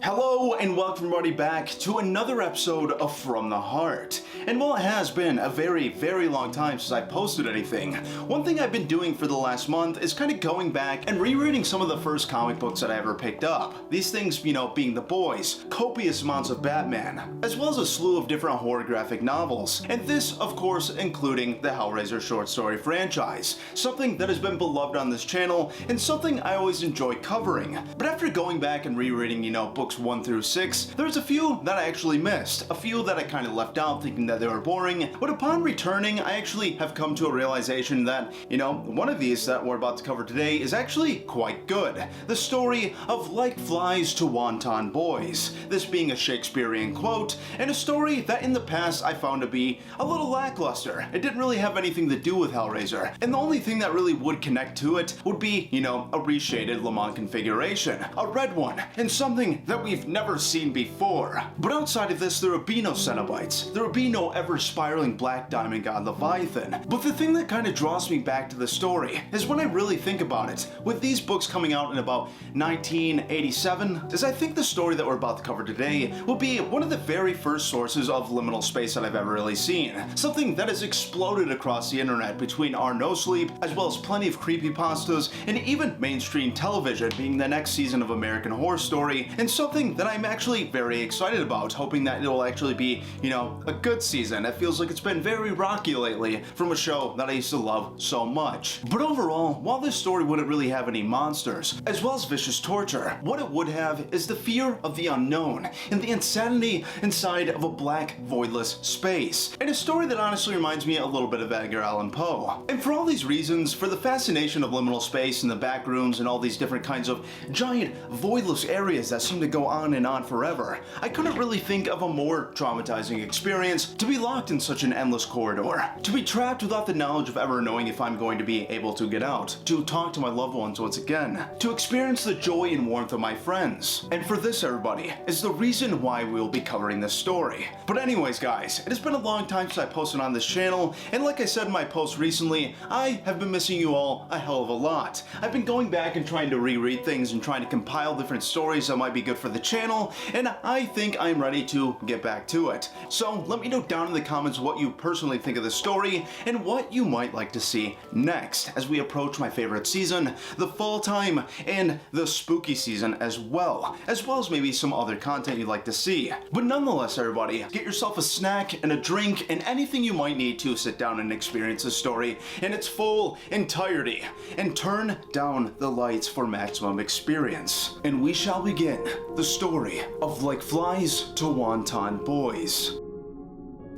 Hello and welcome everybody back to another episode of From the Heart. And while it has been a very long time since I posted anything, one thing I've been doing for the last month is kind of going back and rereading some of the first comic books that I ever picked up. These things, being The Boys, copious amounts of Batman, as well as a slew of different horror graphic novels, and this, of course, including the HELLRAISER short story franchise, something that has been beloved on this channel and something I always enjoy covering. But after going back and rereading, books 1 through 6, there's a few that I actually missed, a few that I kind of left out thinking that they were boring, but upon returning, I actually have come to a realization that, one of these that we're about to cover today is actually quite good. The story of Like Flies to Wonton Boys, this being a Shakespearean quote, and a story that in the past I found to be a little lackluster. It didn't really have anything to do with HELLRAISER, and the only thing that really would connect to it would be, a reshaded Liminal configuration, a red one, and something that we've never seen before. But outside of this, there would be no cenobites. There would be no ever-spiraling black diamond god Leviathan. But the thing that kind of draws me back to the story is when I really think about it. With these books coming out in about 1987, is I think the story that we're about to cover today will be one of the very first sources of liminal space that I've ever really seen. Something that has exploded across the internet between our No Sleep, as well as plenty of creepypastas, and even mainstream television being the next season of American Horror Story, and something that I'm actually very excited about, hoping that it will actually be, a good season. It feels like it's been very rocky lately from a show that I used to love so much. But overall, while this story wouldn't really have any monsters, as well as vicious torture, what it would have is the fear of the unknown and the insanity inside of a black, voidless space. And a story that honestly reminds me a little bit of Edgar Allan Poe. And for all these reasons, for the fascination of liminal space and the backrooms and all these different kinds of giant, voidless areas that seem to go on and on forever, I couldn't really think of a more traumatizing experience to be locked in such an endless corridor, to be trapped without the knowledge of ever knowing if I'm going to be able to get out, to talk to my loved ones once again, to experience the joy and warmth of my friends. And for this, everybody, is the reason why we will be covering this story. But anyways, guys, it has been a long time since I posted on this channel, and like I said in my post recently, I have been missing you all a hell of a lot. I've been going back and trying to reread things and trying to compile different stories that might be good for the channel, and I think I'm ready to get back to it. So let me know down in the comments what you personally think of the story and what you might like to see next as we approach my favorite season, the fall time, and the spooky season as well as maybe some other content you'd like to see. But nonetheless, everybody, get yourself a snack and a drink and anything you might need to sit down and experience the story in its full entirety, and turn down the lights for maximum experience. And we shall begin the story of Like Flies to Wonton Boys.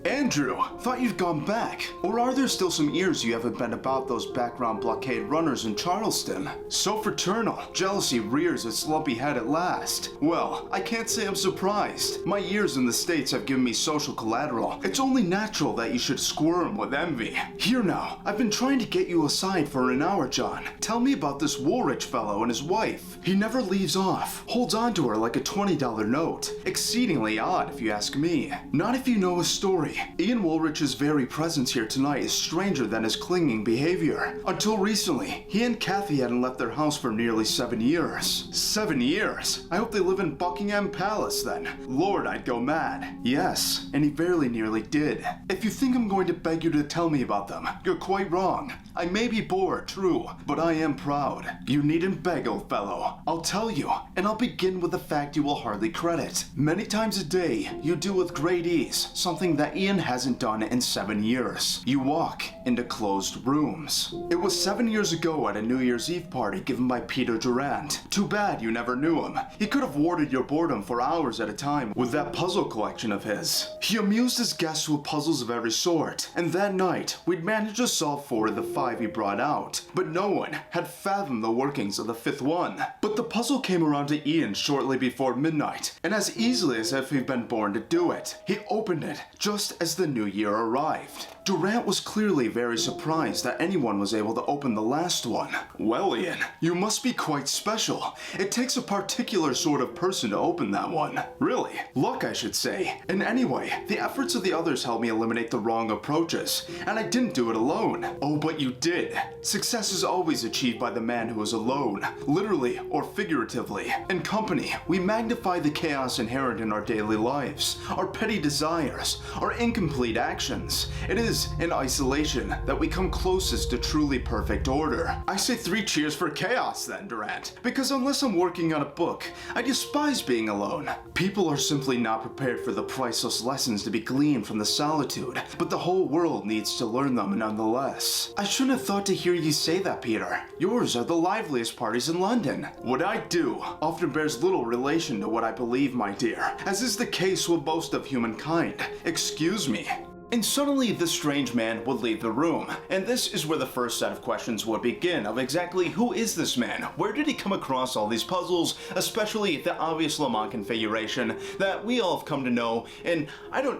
Andrew, thought you'd gone back. Or are there still some ears you haven't bent about those background blockade runners in Charleston? So fraternal, jealousy rears its lumpy head at last. Well, I can't say I'm surprised. My years in the States have given me social collateral. It's only natural that you should squirm with envy. Here now, I've been trying to get you aside for an hour, John. Tell me about this Woolrich fellow and his wife. He never leaves off, holds on to her like a $20 note. Exceedingly odd, if you ask me. Not if you know his story. Ian Woolrich's very presence here tonight is stranger than his clinging behavior. Until recently, he and Kathy hadn't left their house for nearly 7 years. 7 years? I hope they live in Buckingham Palace then. Lord, I'd go mad. Yes, and he very nearly did. If you think I'm going to beg you to tell me about them, you're quite wrong. I may be bored, true, but I am proud. You needn't beg, old fellow. I'll tell you, and I'll begin with a fact you will hardly credit. Many times a day, you do with great ease something that Ian hasn't done in 7 years. You walk into closed rooms. It was 7 years ago at a New Year's Eve party given by Peter Durant. Too bad you never knew him. He could have warded your boredom for hours at a time with that puzzle collection of his. He amused his guests with puzzles of every sort, and that night, we'd managed to solve 4 of the 5 he brought out, but no one had fathomed the workings of the 5th one. But the puzzle came around to Ian shortly before midnight, and as easily as if he'd been born to do it. He opened it just as the new year arrived. Durant was clearly very surprised that anyone was able to open the last one. Well, Ian, you must be quite special. It takes a particular sort of person to open that one. Really, luck I should say. And anyway, the efforts of the others helped me eliminate the wrong approaches, and I didn't do it alone. Oh, but you did. Success is always achieved by the man who is alone, literally or figuratively. In company, we magnify the chaos inherent in our daily lives, our petty desires, our incomplete actions. It is in isolation that we come closest to truly perfect order. I say 3 cheers for chaos then, Durant, because unless I'm working on a book, I despise being alone. People are simply not prepared for the priceless lessons to be gleaned from the solitude, but the whole world needs to learn them nonetheless. I shouldn't have thought to hear you say that, Peter. Yours are the liveliest parties in London. What I do often bears little relation to what I believe, my dear, as is the case with most of humankind. Excuse me. And suddenly this strange man would leave the room, and this is where the first set of questions would begin of exactly who is this man? Where did he come across all these puzzles, especially the obvious Lamont configuration that we all have come to know, and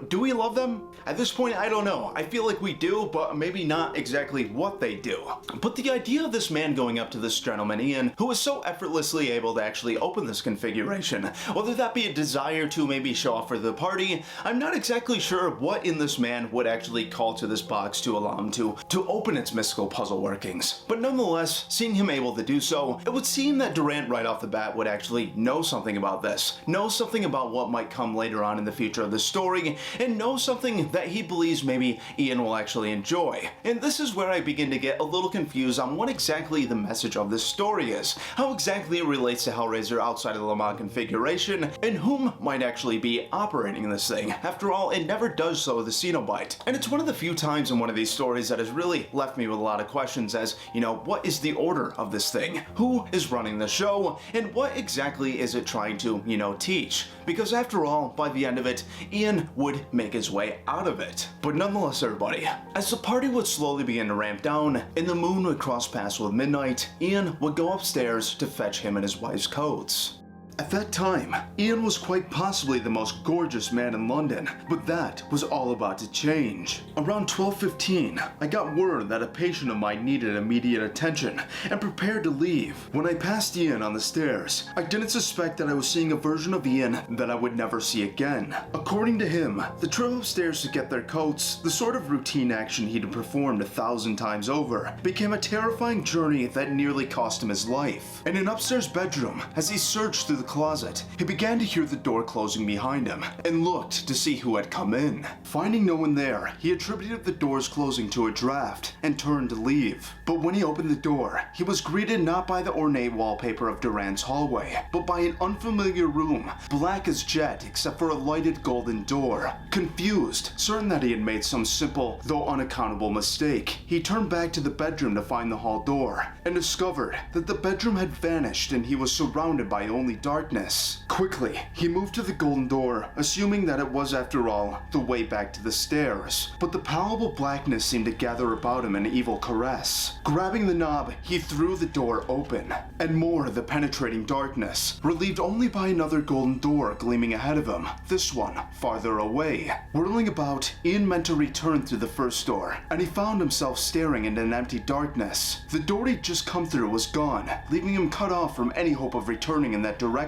do we love them? At this point, I don't know. I feel like we do, but maybe not exactly what they do. But the idea of this man going up to this gentleman, Ian, who was so effortlessly able to actually open this configuration, whether that be a desire to maybe show off for the party, I'm not exactly sure what in this man would actually call to this box to allow him to open its mystical puzzle workings. But nonetheless, seeing him able to do so, it would seem that Durant right off the bat would actually know something about this, know something about what might come later on in the future of the story, and know something that he believes maybe Ian will actually enjoy. And this is where I begin to get a little confused on what exactly the message of this story is, how exactly it relates to HELLRAISER outside of the Lamont configuration, and whom might actually be operating this thing. After all, it never does so with the cenobites. And it's one of the few times in one of these stories that has really left me with a lot of questions as, what is the order of this thing? Who is running the show? And what exactly is it trying to, teach? Because after all, by the end of it, Ian would make his way out of it. But nonetheless, everybody, as the party would slowly begin to ramp down, and the moon would cross paths with midnight, Ian would go upstairs to fetch him and his wife's coats. At that time, Ian was quite possibly the most gorgeous man in London, but that was all about to change. Around 12:15, I got word that a patient of mine needed immediate attention and prepared to leave. When I passed Ian on the stairs, I didn't suspect that I was seeing a version of Ian that I would never see again. According to him, the trip upstairs to get their coats, the sort of routine action he'd performed 1,000 times over, became a terrifying journey that nearly cost him his life. In an upstairs bedroom, as he searched through the closet, he began to hear the door closing behind him and looked to see who had come in. Finding no one there, he attributed the door's closing to a draft and turned to leave. But when he opened the door, he was greeted not by the ornate wallpaper of Durant's hallway, but by an unfamiliar room, black as jet except for a lighted golden door. Confused, certain that he had made some simple, though unaccountable mistake, he turned back to the bedroom to find the hall door and discovered that the bedroom had vanished and he was surrounded by only darkness. Quickly, he moved to the golden door, assuming that it was, after all, the way back to the stairs. But the palpable blackness seemed to gather about him an evil caress. Grabbing the knob, he threw the door open, and more of the penetrating darkness, relieved only by another golden door gleaming ahead of him, this one farther away. Whirling about, Ian meant to return through the first door, and he found himself staring into an empty darkness. The door he'd just come through was gone, leaving him cut off from any hope of returning in that direction.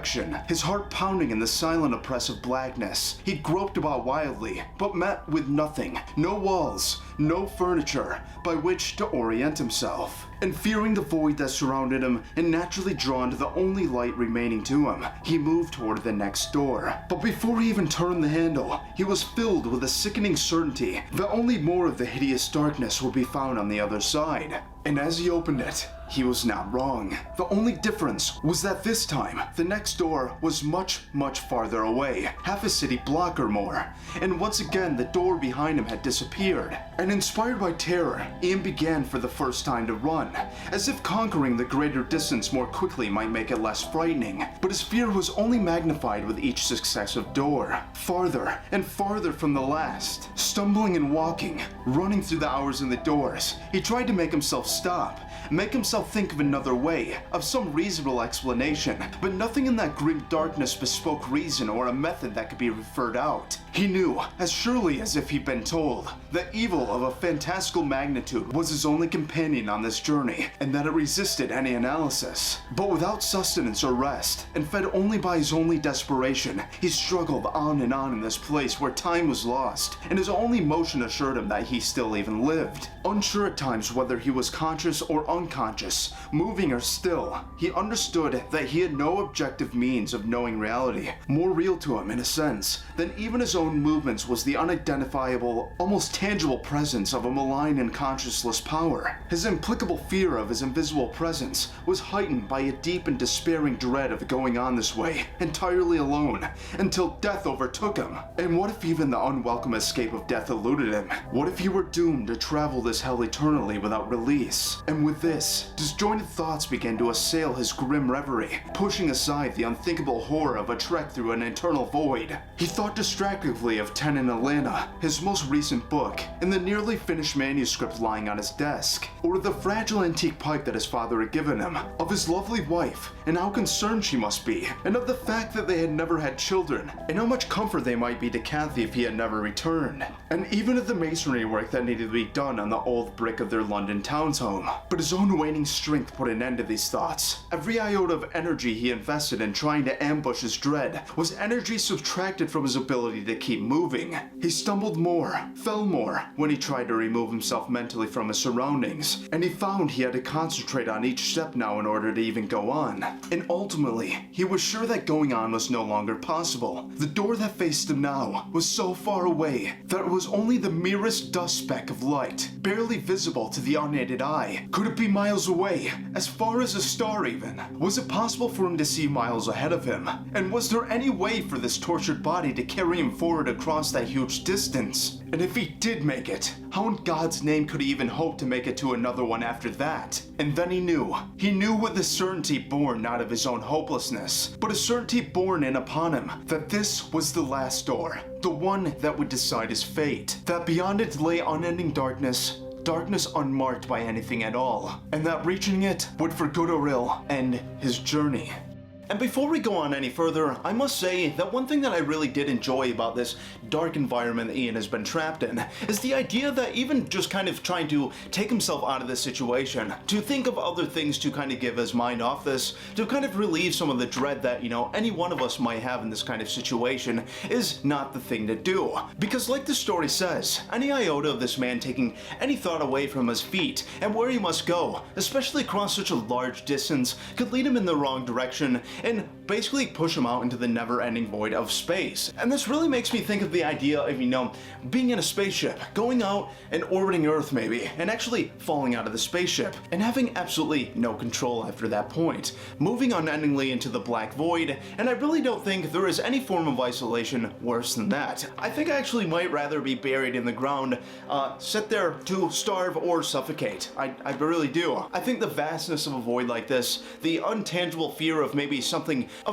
His heart pounding in the silent, oppressive blackness, he groped about wildly, but met with nothing, no walls, no furniture by which to orient himself. And fearing the void that surrounded him and naturally drawn to the only light remaining to him, he moved toward the next door. But before he even turned the handle, he was filled with a sickening certainty that only more of the hideous darkness would be found on the other side. And as he opened it, he was not wrong. The only difference was that this time, the next door was much, much farther away, half a city block or more. And once again, the door behind him had disappeared. And inspired by terror, Ian began for the first time to run, as if conquering the greater distance more quickly might make it less frightening. But his fear was only magnified with each successive door, farther and farther from the last. Stumbling and walking, running through the hours in the doors, he tried to make himself stop, make himself think of another way, of some reasonable explanation, but nothing in that grim darkness bespoke reason or a method that could be referred out. He knew, as surely as if he'd been told, that evil of a fantastical magnitude was his only companion on this journey, and that it resisted any analysis. But without sustenance or rest, and fed only by his only desperation, he struggled on and on in this place where time was lost, and his only motion assured him that he still even lived. Unsure at times whether he was conscious or unconscious, moving or still, he understood that he had no objective means of knowing reality, more real to him in a sense than even his own movements was the unidentifiable, almost tangible presence of a malign and conscienceless power. His implicable fear of his invisible presence was heightened by a deep and despairing dread of going on this way, entirely alone, until death overtook him. And what if even the unwelcome escape of death eluded him? What if he were doomed to travel this hell eternally without release? And with this, disjointed thoughts began to assail his grim reverie, pushing aside the unthinkable horror of a trek through an eternal void. He thought distractedly of 10 in Atlanta, his most recent book, and the nearly finished manuscript lying on his desk, or the fragile antique pipe that his father had given him, of his lovely wife, and how concerned she must be, and of the fact that they had never had children, and how much comfort they might be to Kathy if he had never returned, and even of the masonry work that needed to be done on the old brick of their London town's home. But his own waning strength put an end to these thoughts. Every iota of energy he invested in trying to ambush his dread was energy subtracted from his ability to keep moving. He stumbled more, fell more, when he tried to remove himself mentally from his surroundings, and he found he had to concentrate on each step now in order to even go on. And ultimately, he was sure that going on was no longer possible. The door that faced him now was so far away that it was only the merest dust speck of light, barely visible to the unaided eye. Could it be miles away? As far as a star even? Was it possible for him to see miles ahead of him? And was there any way for this tortured body to carry him forward across that huge distance? And if he did make it, how in God's name could he even hope to make it to another one after that? And then he knew with a certainty born not of his own hopelessness, but a certainty born in upon him, that this was the last door, the one that would decide his fate, that beyond it lay unending darkness unmarked by anything at all, and that reaching it would for good or ill end his journey. And before we go on any further, I must say that one thing that I really did enjoy about this dark environment that Ian has been trapped in is the idea that even just kind of trying to take himself out of this situation, to think of other things to kind of give his mind off this, to kind of relieve some of the dread that, any one of us might have in this kind of situation, is not the thing to do. Because like the story says, any iota of this man taking any thought away from his feet and where he must go, especially across such a large distance, could lead him in the wrong direction and basically push him out into the never-ending void of space. And this really makes me think of the idea of, being in a spaceship, going out and orbiting Earth maybe, and actually falling out of the spaceship, and having absolutely no control after that point, moving unendingly into the black void, and I really don't think there is any form of isolation worse than that. I think I actually might rather be buried in the ground, sit there to starve or suffocate. I really do. I think the vastness of a void like this, the untangible fear of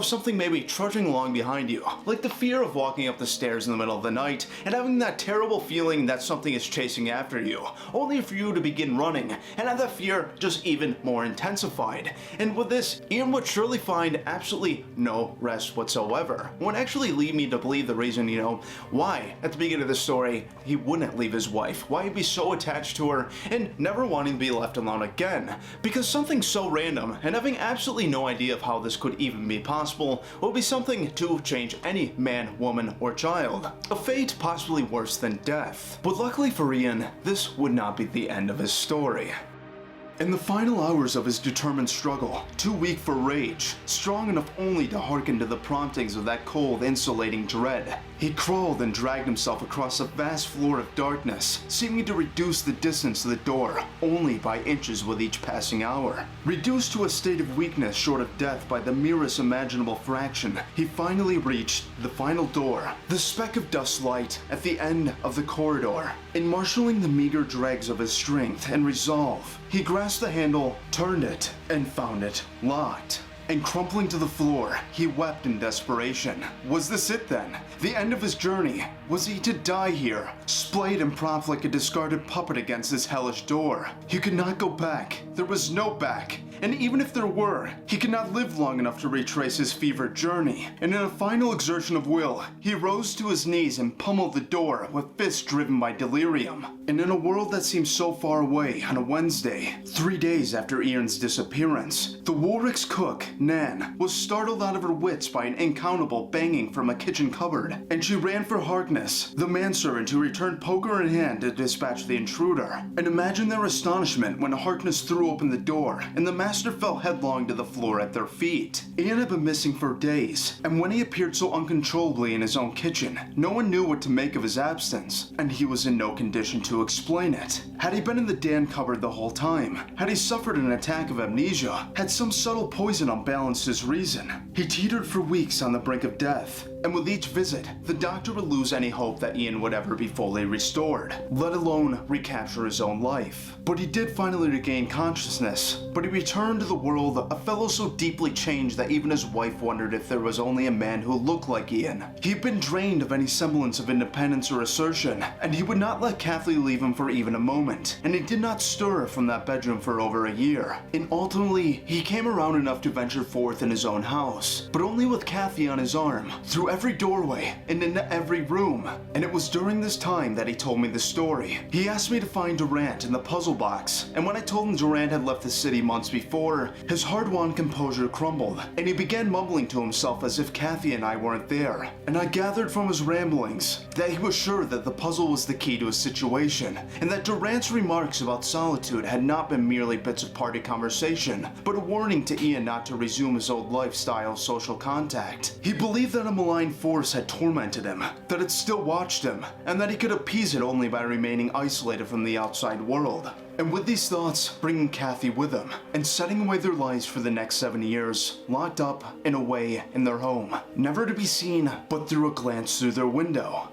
something maybe trudging along behind you, like the fear of walking up the stairs in the middle of the night and having that terrible feeling that something is chasing after you, only for you to begin running and have that fear just even more intensified. And with this, Ian would surely find absolutely no rest whatsoever. It would actually lead me to believe the reason, why at the beginning of the story he wouldn't leave his wife, why he'd be so attached to her and never wanting to be left alone again. Because something so random and having absolutely no idea of how this could even be possible would be something to change any man, woman, or child. A fate possibly worse than death. But luckily for Ian, this would not be the end of his story. In the final hours of his determined struggle, too weak for rage, strong enough only to hearken to the promptings of that cold, insulating dread, he crawled and dragged himself across a vast floor of darkness, seeming to reduce the distance to the door only by inches with each passing hour. Reduced to a state of weakness short of death by the merest imaginable fraction, he finally reached the final door, the speck of dust light at the end of the corridor. In marshalling the meager dregs of his strength and resolve, he grasped the handle, turned it, and found it locked. and crumpling to the floor, he wept in desperation. Was this it then? The end of his journey? Was he to die here, splayed and propped like a discarded puppet against this hellish door? He could not go back. There was no back. And even if there were, he could not live long enough to retrace his fevered journey. And in a final exertion of will, he rose to his knees and pummeled the door with fists driven by delirium. And in a world that seemed so far away on a Wednesday, 3 days after Ian's disappearance, the Warwick's cook, Nan, was startled out of her wits by an uncountable banging from a kitchen cupboard, and she ran for Harkness, the manservant who returned poker in hand to dispatch the intruder. And imagine their astonishment when Harkness threw open the door, and the master fell headlong to the floor at their feet. Ian had been missing for days, and when he appeared so uncontrollably in his own kitchen, no one knew what to make of his absence, and he was in no condition to explain it. Had he been in the Dan cupboard the whole time? Had he suffered an attack of amnesia? Had some subtle poison unbalanced his reason? He teetered for weeks on the brink of death, and with each visit, the doctor would lose any hope that Ian would ever be fully restored, let alone recapture his own life. But he did finally regain consciousness, but he returned to the world a fellow so deeply changed that even his wife wondered if there was only a man who looked like Ian. He'd been drained of any semblance of independence or assertion, and he would not let Kathy leave him for even a moment, and he did not stir from that bedroom for over a year. And ultimately, he came around enough to venture forth in his own house, but only with Kathy on his arm, through every doorway and into every room. And it was during this time that he told me the story. He asked me to find Durant in the puzzle box, and when I told him Durant had left the city months before, his hard-won composure crumbled, and he began mumbling to himself as if Kathy and I weren't there. And I gathered from his ramblings that he was sure that the puzzle was the key to his situation, and that Durant's remarks about solitude had not been merely bits of party conversation, but a warning to Ian not to resume his old lifestyle of social contact. He believed that a malign force had tormented him, that it still watched him, and that he could appease it only by remaining isolated from the outside world. And with these thoughts, bringing Kathy with him, and setting away their lives for the next 7 years, locked up and away in their home, never to be seen but through a glance through their window.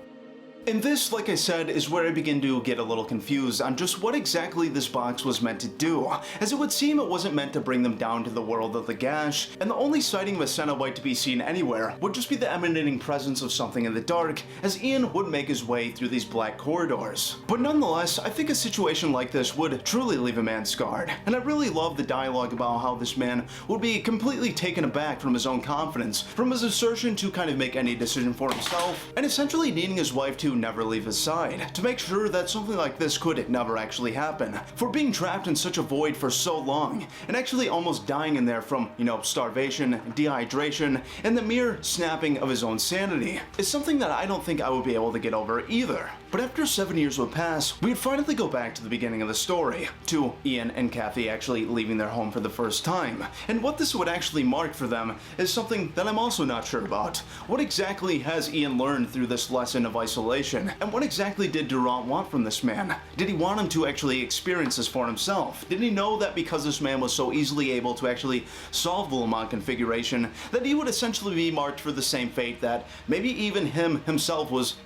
And this, like I said, is where I begin to get a little confused on just what exactly this box was meant to do, as it would seem it wasn't meant to bring them down to the world of the gash, and the only sighting of a cenobite to be seen anywhere would just be the emanating presence of something in the dark, as Ian would make his way through these black corridors. But nonetheless, I think a situation like this would truly leave a man scarred, and I really love the dialogue about how this man would be completely taken aback from his own confidence, from his assertion to kind of make any decision for himself, and essentially needing his wife to never leave his side, to make sure that something like this could never actually happen. For being trapped in such a void for so long, and actually almost dying in there from, starvation, dehydration, and the mere snapping of his own sanity, is something that I don't think I would be able to get over either. But after 7 years would pass, we'd finally go back to the beginning of the story, to Ian and Kathy actually leaving their home for the first time. And what this would actually mark for them is something that I'm also not sure about. What exactly has Ian learned through this lesson of isolation? And what exactly did Durant want from this man? Did he want him to actually experience this for himself? Did he know that because this man was so easily able to actually solve the Liminal configuration, that he would essentially be marked for the same fate that maybe even himself was,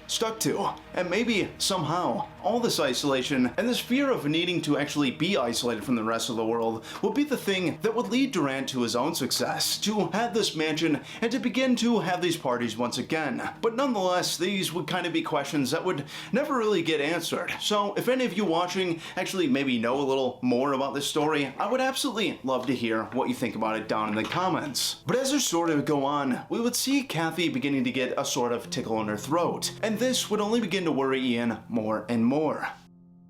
stuck to? And maybe, somehow, all this isolation and this fear of needing to actually be isolated from the rest of the world would be the thing that would lead Durant to his own success, to have this mansion and to begin to have these parties once again. But nonetheless, these would kind of be questions that would never really get answered. So if any of you watching actually maybe know a little more about this story, I would absolutely love to hear what you think about it down in the comments. But as the story would go on, we would see Kathy beginning to get a sort of tickle in her throat, and this would only begin to worry Ian more and more.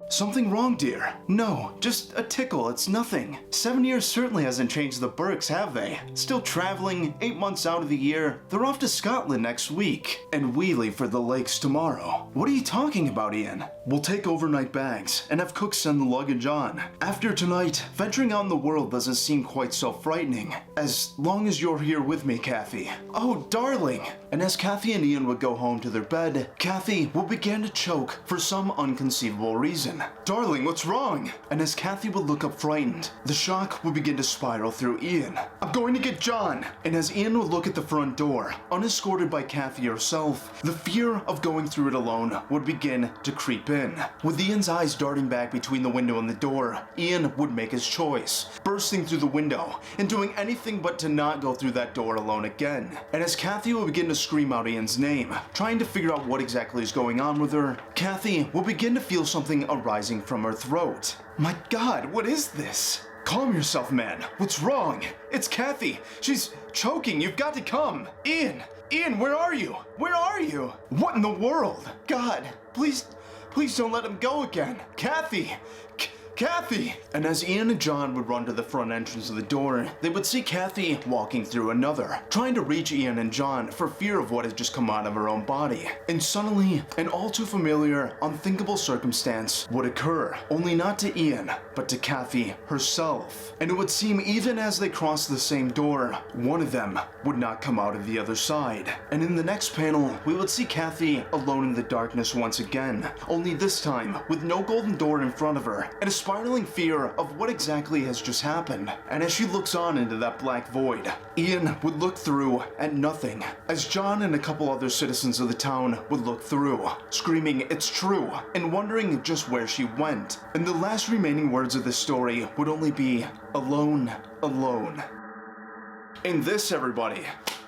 Something wrong, dear? No, just a tickle, it's nothing. 7 years certainly hasn't changed the Burkes, have they? Still traveling, 8 months out of the year. They're off to Scotland next week, and we leave for the lakes tomorrow. What are you talking about, Ian? We'll take overnight bags, and have cooks send the luggage on. After tonight, venturing out in the world doesn't seem quite so frightening. As long as you're here with me, Kathy. Oh, darling! And as Kathy and Ian would go home to their bed, Kathy will begin to choke for some unconceivable reason. Ian, darling, what's wrong? And as Kathy would look up frightened, the shock would begin to spiral through Ian. I'm going to get John. And as Ian would look at the front door, unescorted by Kathy herself, the fear of going through it alone would begin to creep in. With Ian's eyes darting back between the window and the door, Ian would make his choice, bursting through the window and doing anything but to not go through that door alone again. And as Kathy would begin to scream out Ian's name, trying to figure out what exactly is going on with her, Kathy will begin to feel something arising from her throat. My God, what is this? Calm yourself, man. What's wrong? It's Kathy. She's choking. You've got to come. Ian, where are you? Where are you? What in the world? God, please don't let him go again. Kathy! Kathy! And as Ian and John would run to the front entrance of the door, they would see Kathy walking through another, trying to reach Ian and John for fear of what had just come out of her own body. And suddenly, an all too familiar, unthinkable circumstance would occur, only not to Ian, but to Kathy herself. And it would seem even as they crossed the same door, one of them would not come out of the other side. And in the next panel, we would see Kathy alone in the darkness once again, only this time with no golden door in front of her, and a spiraling fear of what exactly has just happened. And as she looks on into that black void, Ian would look through at nothing, as John and a couple other citizens of the town would look through, screaming, "It's true," and wondering just where she went. And the last remaining words of this story would only be, "Alone, alone." And this, everybody,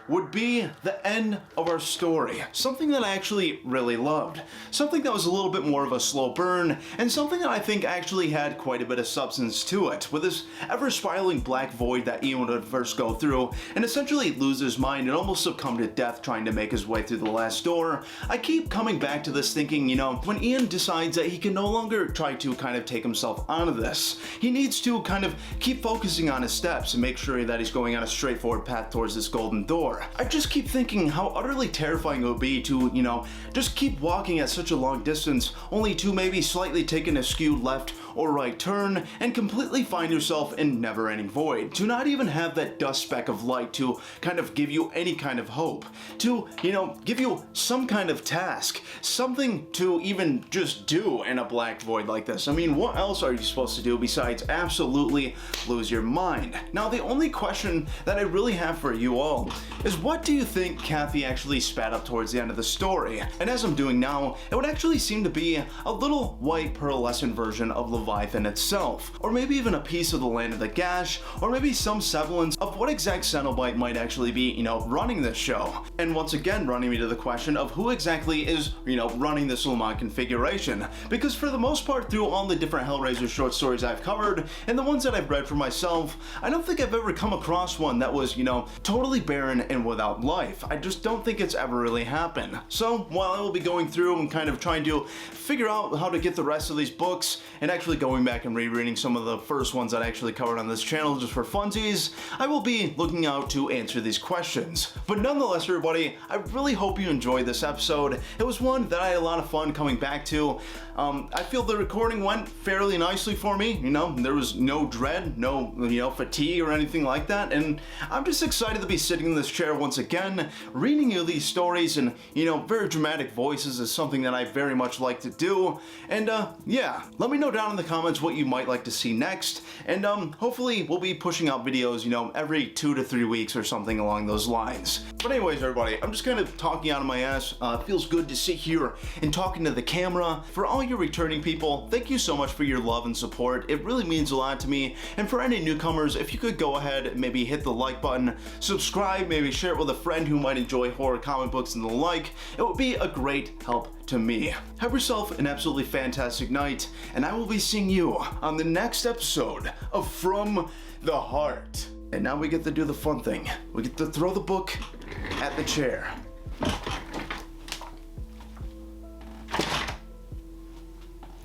would be the end of our story. Something that I actually really loved. Something that was a little bit more of a slow burn, and something that I think actually had quite a bit of substance to it, with this ever-spiraling black void that Ian would first go through, and essentially lose his mind and almost succumb to death trying to make his way through the last door. I keep coming back to this thinking, when Ian decides that he can no longer try to kind of take himself out of this, he needs to kind of keep focusing on his steps and make sure that he's going on a straightforward path towards this golden door. I just keep thinking how utterly terrifying it would be to, just keep walking at such a long distance, only to maybe slightly take an askew left or right turn and completely find yourself in never-ending void. To not even have that dust speck of light to kind of give you any kind of hope. To, give you some kind of task. Something to even just do in a black void like this. I mean, what else are you supposed to do besides absolutely lose your mind? Now, the only question that I really have for you all is, what do you think Kathy actually spat up towards the end of the story? And as I'm doing now, it would actually seem to be a little white pearlescent version of Leviathan itself, or maybe even a piece of the land of the Gash, or maybe some semblance of what exact cenobite might actually be, running this show. And once again, running me to the question of who exactly is, running this Liminal configuration. Because for the most part, through all the different Hellraiser short stories I've covered, and the ones that I've read for myself, I don't think I've ever come across one that was, totally barren and without life. I just don't think it's ever really happened. So while I will be going through and kind of trying to figure out how to get the rest of these books, and actually going back and rereading some of the first ones that I actually covered on this channel just for funsies, I will be looking out to answer these questions. But nonetheless, everybody, I really hope you enjoyed this episode. It was one that I had a lot of fun coming back to. I feel the recording went fairly nicely for me. There was no dread, no, fatigue or anything like that. And I'm just excited to be sitting in this chair once again, reading you these stories, and, very dramatic voices is something that I very much like to do. And, yeah, let me know down in the comments what you might like to see next. And, hopefully we'll be pushing out videos, every 2 to 3 weeks or something along those lines. But anyways, everybody, I'm just kind of talking out of my ass. It feels good to sit here and talking to the camera. For all you returning people, thank you so much for your love and support. It really means a lot to me. And for any newcomers, if you could go ahead and maybe hit the like button, subscribe, maybe share it with a friend who might enjoy horror comic books and the like, it would be a great help to me. Have yourself an absolutely fantastic night, and I will be seeing you on the next episode of From the Heart. And now we get to do the fun thing. We get to throw the book at the chair.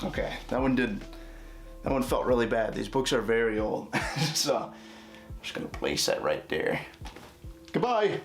Okay, that one felt really bad. These books are very old. So I'm just gonna place that right there. Goodbye.